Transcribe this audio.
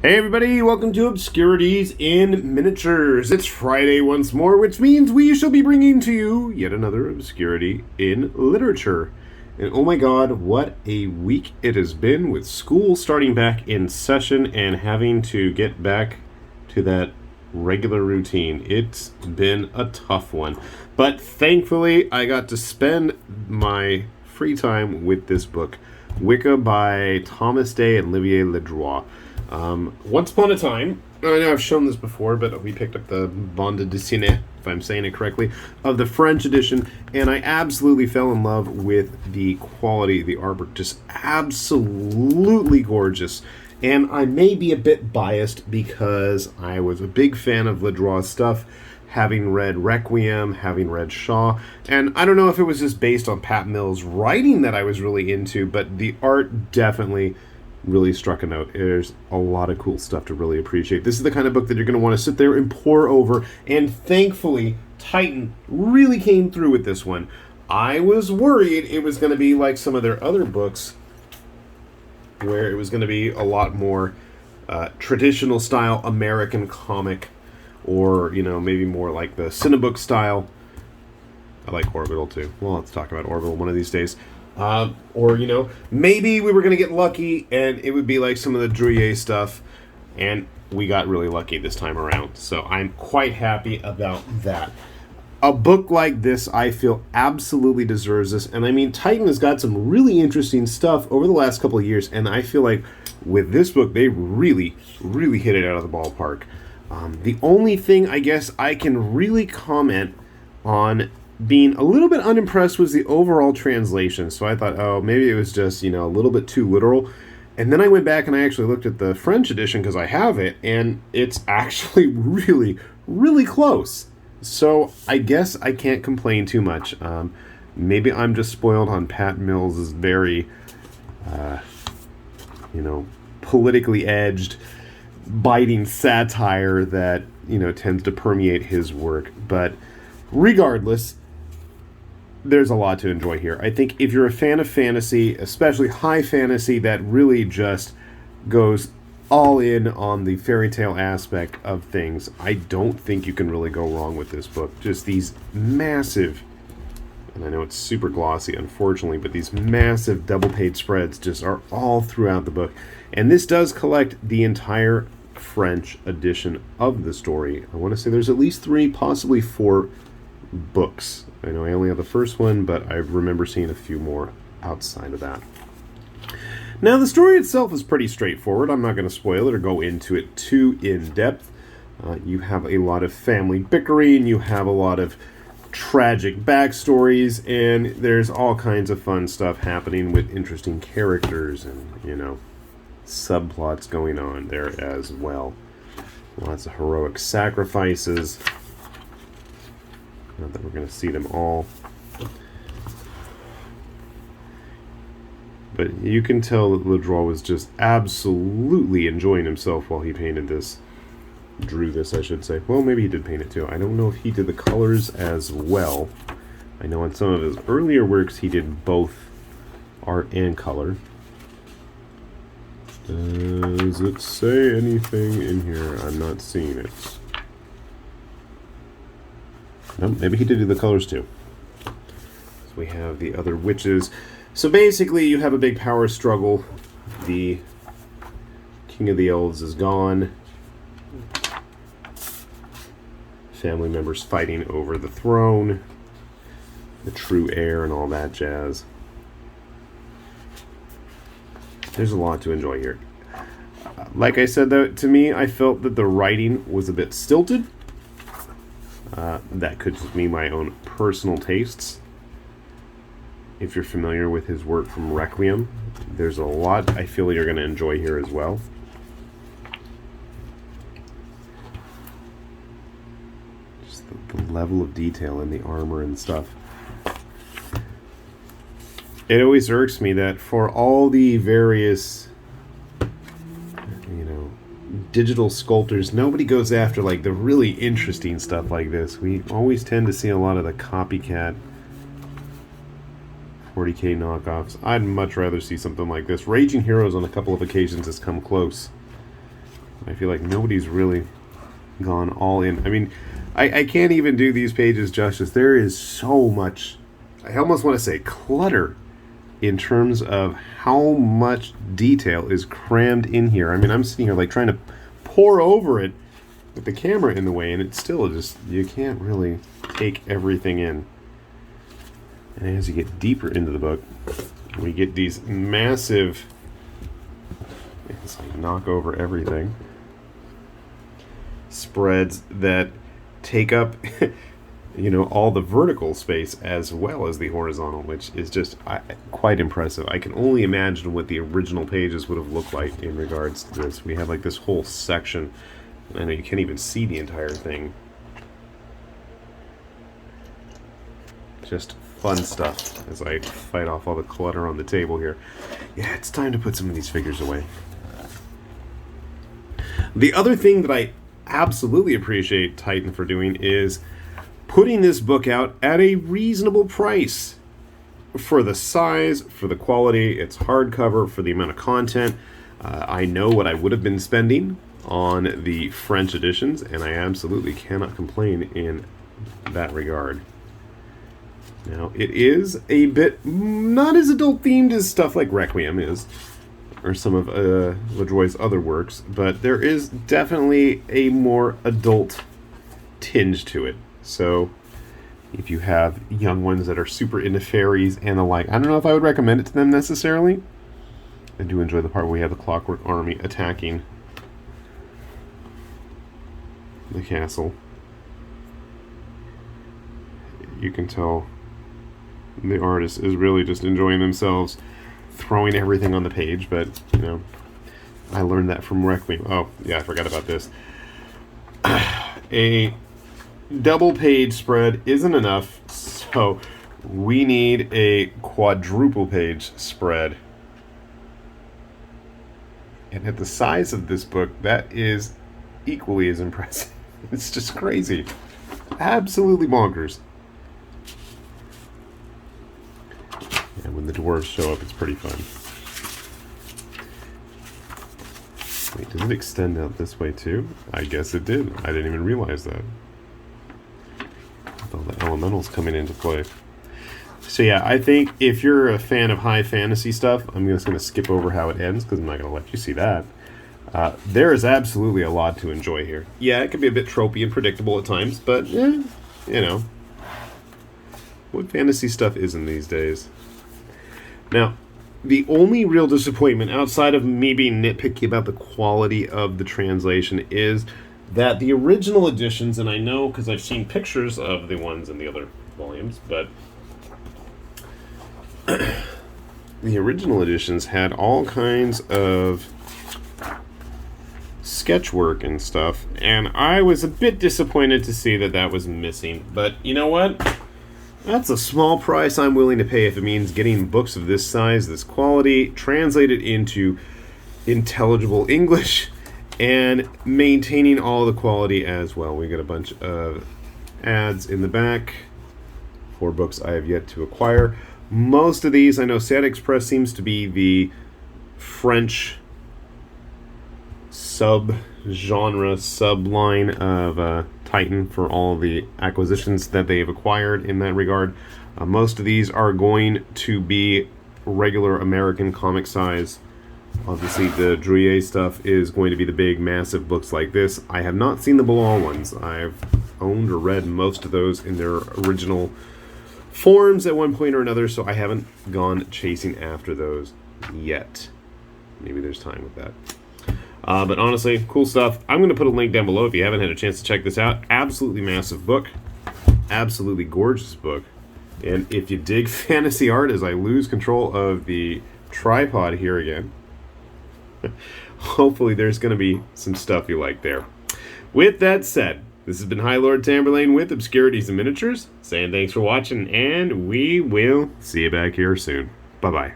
Hey everybody, welcome to Obscurities in Miniatures. It's Friday once more, which means we shall be bringing to you yet another obscurity in literature. And oh my god, what a week it has been with school starting back in session and having to get back to that regular routine. It's been a tough one. But thankfully, I got to spend my free time with this book, Wika by Thomas Day and Olivier Ledroit. Once upon a time, I know I've shown this before, but we picked up the bande dessinée, if I'm saying it correctly, of the French edition, and I absolutely fell in love with the quality of the artwork. Just absolutely gorgeous. And I may be a bit biased because I was a big fan of Ledroit's stuff, having read Requiem, having read Shaw, and I don't know if it was just based on Pat Mills' writing that I was really into, but the art definitely really struck a note. There's a lot of cool stuff to really appreciate. This is the kind of book that you're going to want to sit there and pore over, and thankfully, Titan really came through with this one. I was worried it was going to be like some of their other books, where it was going to be a lot more traditional style American comic, or, you know, maybe more like the Cinebook style. I like Orbital too. Well, let's talk about Orbital one of these days. Or, you know, maybe we were going to get lucky and it would be like some of the Drouillet stuff, and we got really lucky this time around. So I'm quite happy about that. A book like this, I feel, absolutely deserves this. And I mean, Titan has got some really interesting stuff over the last couple of years, and I feel like with this book, they really, really hit it out of the ballpark. The only thing I guess I can really comment on being a little bit unimpressed was the overall translation. So I thought, oh, maybe it was just, you know, a little bit too literal. And then I went back and I actually looked at the French edition because I have it, and it's actually really, really close. So I guess I can't complain too much. Maybe I'm just spoiled on Pat Mills' very, you know, politically edged, biting satire that, you know, tends to permeate his work. But regardless, there's a lot to enjoy here. I think if you're a fan of fantasy, especially high fantasy that really just goes all in on the fairy tale aspect of things, I don't think you can really go wrong with this book. Just these massive, and I know it's super glossy, unfortunately, but these massive double-page spreads just are all throughout the book. And this does collect the entire French edition of the story. I want to say there's at least 3, possibly 4 books. I know I only have the first one, but I remember seeing a few more outside of that. Now, the story itself is pretty straightforward. I'm not going to spoil it or go into it too in depth. You have a lot of family bickering, you have a lot of tragic backstories, and there's all kinds of fun stuff happening with interesting characters and, you know, subplots going on there as well. Lots of heroic sacrifices. Not that we're going to see them all. But you can tell that Ledroit was just absolutely enjoying himself while he painted this. Drew this, I should say. Well, maybe he did paint it too. I don't know if he did the colors as well. I know in some of his earlier works he did both art and color. Does it say anything in here? I'm not seeing it. No, maybe he did do the colors too. So we have the other witches. So basically you have a big power struggle. The King of the Elves is gone. Family members fighting over the throne. The true heir and all that jazz. There's a lot to enjoy here. Like I said, though, to me, I felt that the writing was a bit stilted. That could just be my own personal tastes. If you're familiar with his work from Requiem, there's a lot I feel you're going to enjoy here as well. Just the level of detail in the armor and stuff. It always irks me that for all the various, you know, digital sculptors, nobody goes after like the really interesting stuff like this. We always tend to see a lot of the copycat 40K knockoffs. I'd much rather see something like this. Raging Heroes on a couple of occasions has come close. I feel like nobody's really gone all in. I mean, I can't even do these pages justice. There is so much, I almost want to say clutter, in terms of how much detail is crammed in here. I mean, I'm sitting here like trying to pour over it with the camera in the way, and it's still just, you can't really take everything in. And as you get deeper into the book, we get these massive, it's like knock over everything, spreads that take up all the vertical space as well as the horizontal, which is just quite impressive. I can only imagine what the original pages would have looked like in regards to this. We have like this whole section. I know you can't even see the entire thing. Just fun stuff as I fight off all the clutter on the table here. Yeah, it's time to put some of these figures away. The other thing that I absolutely appreciate Titan for doing is putting this book out at a reasonable price for the size, for the quality. It's hardcover, for the amount of content. I know what I would have been spending on the French editions, and I absolutely cannot complain in that regard. Now, it is a bit not as adult themed as stuff like Requiem is, or some of Ledroit's other works, but there is definitely a more adult tinge to it. So, if you have young ones that are super into fairies and the like, I don't know if I would recommend it to them necessarily. I do enjoy the part where we have the Clockwork Army attacking the castle. You can tell the artist is really just enjoying themselves, throwing everything on the page, but, I learned that from Requiem. Oh, yeah, I forgot about this. A double page spread isn't enough, so we need a quadruple page spread. And at the size of this book, that is equally as impressive. It's just crazy. Absolutely bonkers. And when the dwarves show up, it's pretty fun. Wait, does it extend out this way too? I guess it did. I didn't even realize that. With all the elementals coming into play. So yeah, I think if you're a fan of high fantasy stuff, I'm just going to skip over how it ends because I'm not going to let you see that. There is absolutely a lot to enjoy here. Yeah, it can be a bit tropey and predictable at times, but what fantasy stuff isn't these days. Now, the only real disappointment outside of me being nitpicky about the quality of the translation is that the original editions, and I know because I've seen pictures of the ones in the other volumes, but the original editions had all kinds of sketch work and stuff, and I was a bit disappointed to see that that was missing. But you know what? That's a small price I'm willing to pay if it means getting books of this size, this quality, translated into intelligible English, and maintaining all the quality as well. We got a bunch of ads in the back for books I have yet to acquire. Most of these, I know Sad Express seems to be the French sub-genre, sub-line of Titan for all the acquisitions that they've acquired in that regard. Most of these are going to be regular American comic size. Obviously, the Ledroit stuff is going to be the big, massive books like this. I have not seen the Bilal ones. I've owned or read most of those in their original forms at one point or another, so I haven't gone chasing after those yet. Maybe there's time with that. But honestly, cool stuff. I'm going to put a link down below if you haven't had a chance to check this out. Absolutely massive book. Absolutely gorgeous book. And if you dig fantasy art as I lose control of the tripod here again, hopefully there's going to be some stuff you like there. With that said, this has been High Lord Tamberlane with Obscurities and Miniatures, saying thanks for watching, and we will see you back here soon. Bye-bye.